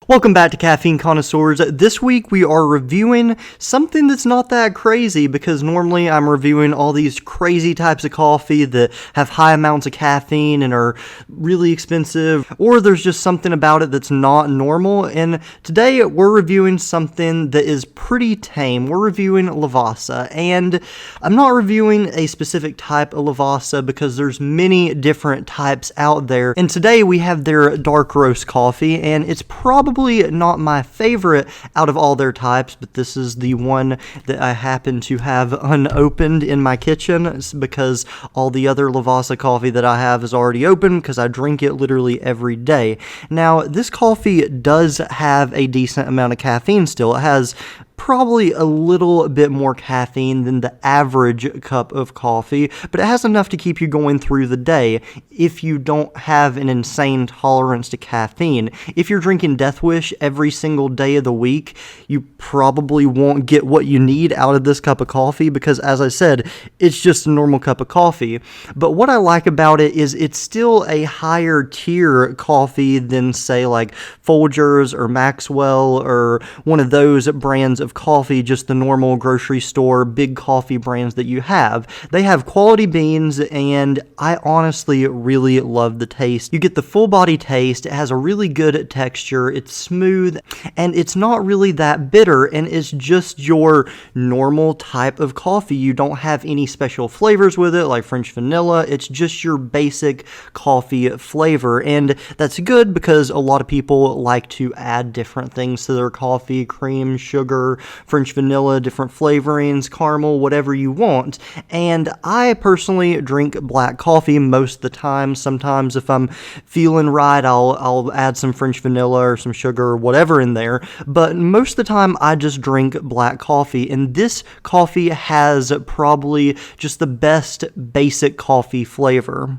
Welcome back to Caffeine Connoisseurs. This week we are reviewing something that's not that crazy because normally I'm reviewing all these crazy types of coffee that have high amounts of caffeine and are really expensive, or there's just something about it that's not normal. And today we're reviewing something that is pretty tame. We're reviewing Lavazza, and I'm not reviewing a specific type of Lavazza because there's many different types out there. And today we have their dark roast coffee, and it's probably not my favorite out of all their types, but this is the one that I happen to have unopened in my kitchen because all the other Lavazza coffee that I have is already open because I drink it literally every day. Now, this coffee does have a decent amount of caffeine still. It has probably a little bit more caffeine than the average cup of coffee, but it has enough to keep you going through the day if you don't have an insane tolerance to caffeine. If you're drinking Death Wish every single day of the week, you probably won't get what you need out of this cup of coffee because, as I said, it's just a normal cup of coffee. But what I like about it is it's still a higher tier coffee than, say, like Folgers or Maxwell or one of those brands of coffee, just the normal grocery store big coffee brands that you have. They have quality beans, and I honestly really love the taste. You get the full body taste. It has a really good texture. It's smooth, and it's not really that bitter, and it's just your normal type of coffee. You don't have any special flavors with it, like French vanilla. It's just your basic coffee flavor, and that's good because a lot of people like to add different things to their coffee: cream, sugar, French vanilla, different flavorings, caramel, whatever you want. And I personally drink black coffee most of the time. Sometimes if I'm feeling right, I'll add some French vanilla or some sugar or whatever in there. But most of the time I just drink black coffee, and this coffee has probably just the best basic coffee flavor.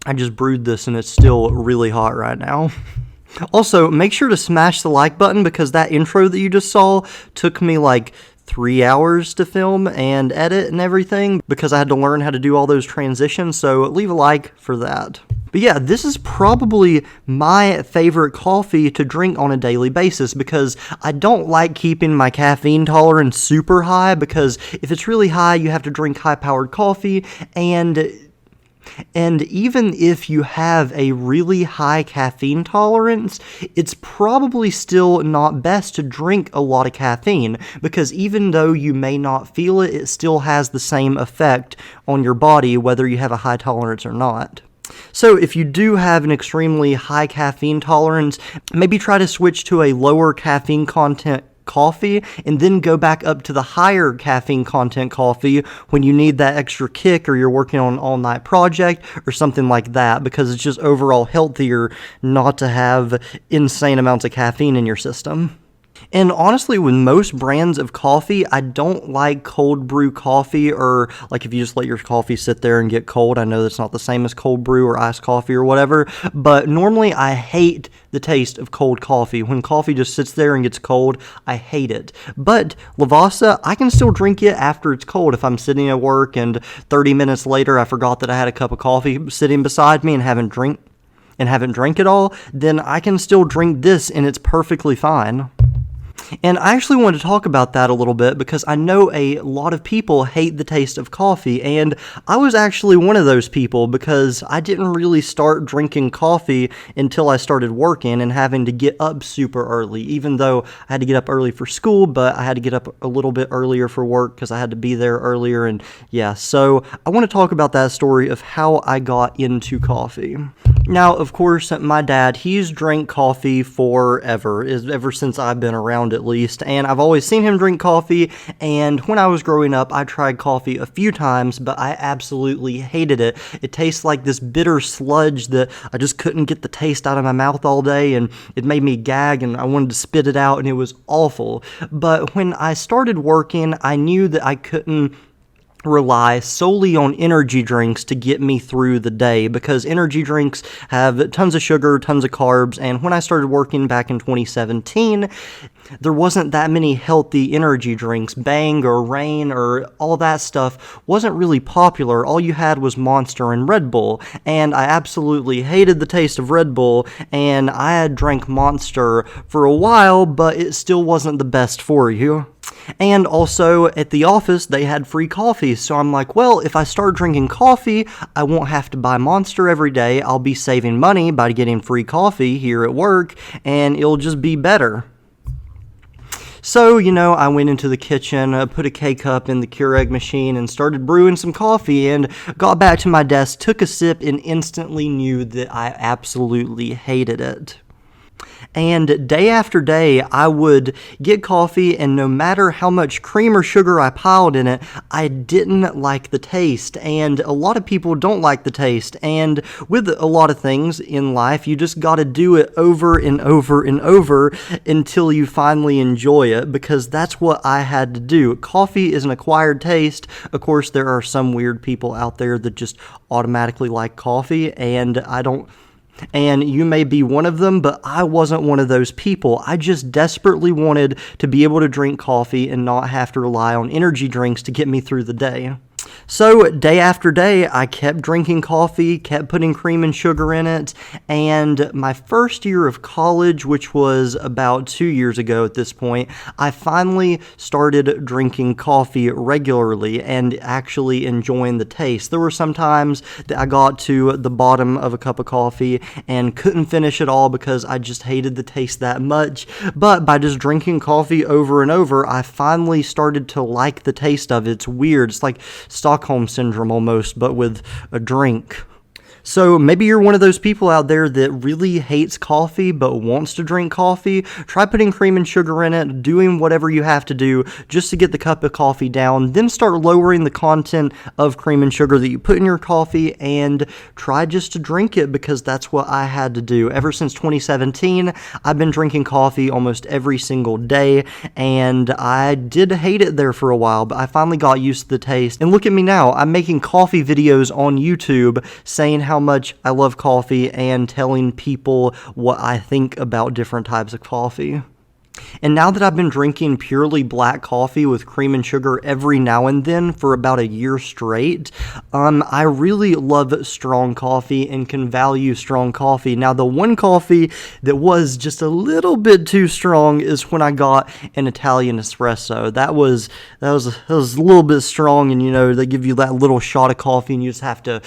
I just brewed this and it's still really hot right now. Also, make sure to smash the like button because that intro that you just saw took me like 3 hours to film and edit and everything because I had to learn how to do all those transitions, so leave a like for that. But yeah, this is probably my favorite coffee to drink on a daily basis because I don't like keeping my caffeine tolerance super high because if it's really high, you have to drink high-powered coffee, and even if you have a really high caffeine tolerance, it's probably still not best to drink a lot of caffeine because even though you may not feel it, it still has the same effect on your body whether you have a high tolerance or not. So if you do have an extremely high caffeine tolerance, maybe try to switch to a lower caffeine content coffee and then go back up to the higher caffeine content coffee when you need that extra kick or you're working on an all-night project or something like that because it's just overall healthier not to have insane amounts of caffeine in your system. And honestly, with most brands of coffee, I don't like cold brew coffee, or like if you just let your coffee sit there and get cold. I know that's not the same as cold brew or iced coffee or whatever, but normally I hate the taste of cold coffee. When coffee just sits there and gets cold, I hate it. But Lavazza, I can still drink it after it's cold. If I'm sitting at work and 30 minutes later I forgot that I had a cup of coffee sitting beside me and haven't drank it all, then I can still drink this and it's perfectly fine. And I actually want to talk about that a little bit because I know a lot of people hate the taste of coffee, and I was actually one of those people because I didn't really start drinking coffee until I started working and having to get up super early, even though I had to get up early for school, but I had to get up a little bit earlier for work because I had to be there earlier, and yeah, so I want to talk about that story of how I got into coffee. Now, of course, my dad, he's drank coffee forever, ever since I've been around at least, and I've always seen him drink coffee, and when I was growing up, I tried coffee a few times, but I absolutely hated it. It tastes like this bitter sludge that I just couldn't get the taste out of my mouth all day, and it made me gag, and I wanted to spit it out, and it was awful. But when I started working, I knew that I couldn't rely solely on energy drinks to get me through the day, because energy drinks have tons of sugar, tons of carbs, and when I started working back in 2017, there wasn't that many healthy energy drinks. Bang or Reign or all that stuff wasn't really popular. All you had was Monster and Red Bull, and I absolutely hated the taste of Red Bull, and I had drank Monster for a while, but it still wasn't the best for you. And also, at the office, they had free coffee, so I'm like, well, if I start drinking coffee, I won't have to buy Monster every day. I'll be saving money by getting free coffee here at work, and it'll just be better. So, I went into the kitchen, put a K-cup in the Keurig machine, and started brewing some coffee, and got back to my desk, took a sip, and instantly knew that I absolutely hated it. And day after day, I would get coffee, and no matter how much cream or sugar I piled in it, I didn't like the taste. And a lot of people don't like the taste. And with a lot of things in life, you just gotta do it over and over and over until you finally enjoy it, because that's what I had to do. Coffee is an acquired taste. Of course, there are some weird people out there that just automatically like coffee, and and you may be one of them, but I wasn't one of those people. I just desperately wanted to be able to drink coffee and not have to rely on energy drinks to get me through the day. So day after day, I kept drinking coffee, kept putting cream and sugar in it, and my first year of college, which was about 2 years ago at this point, I finally started drinking coffee regularly and actually enjoying the taste. There were some times that I got to the bottom of a cup of coffee and couldn't finish it all because I just hated the taste that much, but by just drinking coffee over and over, I finally started to like the taste of it. It's weird. It's like Stockholm Syndrome almost, but with a drink. So maybe you're one of those people out there that really hates coffee but wants to drink coffee. Try putting cream and sugar in it, doing whatever you have to do just to get the cup of coffee down. Then start lowering the content of cream and sugar that you put in your coffee, and try just to drink it, because that's what I had to do. Ever since 2017, I've been drinking coffee almost every single day, and I did hate it there for a while, but I finally got used to the taste. And look at me now. I'm making coffee videos on YouTube saying how much I love coffee and telling people what I think about different types of coffee. And now that I've been drinking purely black coffee with cream and sugar every now and then for about a year straight, I really love strong coffee and can value strong coffee. Now, the one coffee that was just a little bit too strong is when I got an Italian espresso. That was a little bit strong, and they give you that little shot of coffee and you just have to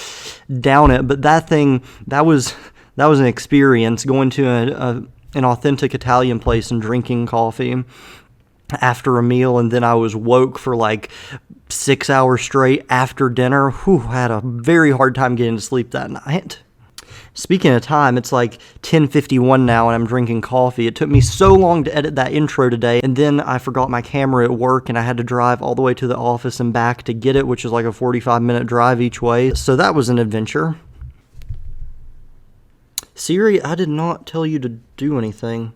down it. But that was an experience, going to an authentic Italian place and drinking coffee after a meal, and then I was woke for like 6 hours straight after dinner. I had a very hard time getting to sleep that night. Speaking of time, it's like 10:51 now and I'm drinking coffee. It took me so long to edit that intro today, and then I forgot my camera at work and I had to drive all the way to the office and back to get it, which is like a 45-minute drive each way. So that was an adventure. Siri, I did not tell you to do anything.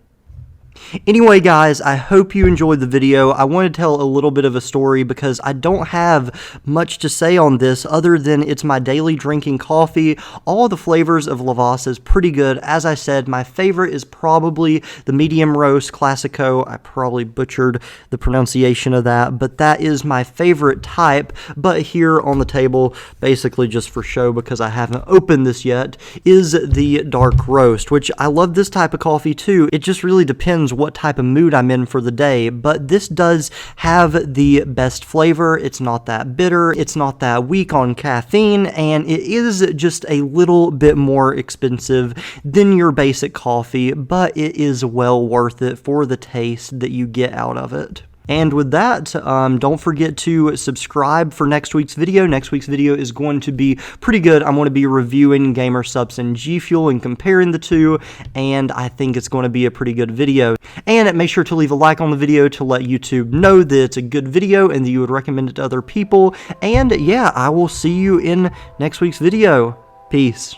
Anyway, guys, I hope you enjoyed the video. I want to tell a little bit of a story because I don't have much to say on this other than it's my daily drinking coffee. All the flavors of Lavazza is pretty good. As I said, my favorite is probably the medium roast Classico. I probably butchered the pronunciation of that, but that is my favorite type. But here on the table, basically just for show because I haven't opened this yet, is the dark roast, which I love this type of coffee too. It just really depends what type of mood I'm in for the day, but this does have the best flavor. It's not that bitter, it's not that weak on caffeine, and it is just a little bit more expensive than your basic coffee, but it is well worth it for the taste that you get out of it. And with that, don't forget to subscribe for next week's video. Next week's video is going to be pretty good. I'm going to be reviewing Gamer Supps and G Fuel and comparing the two, and I think it's going to be a pretty good video. And make sure to leave a like on the video to let YouTube know that it's a good video and that you would recommend it to other people. And yeah, I will see you in next week's video. Peace.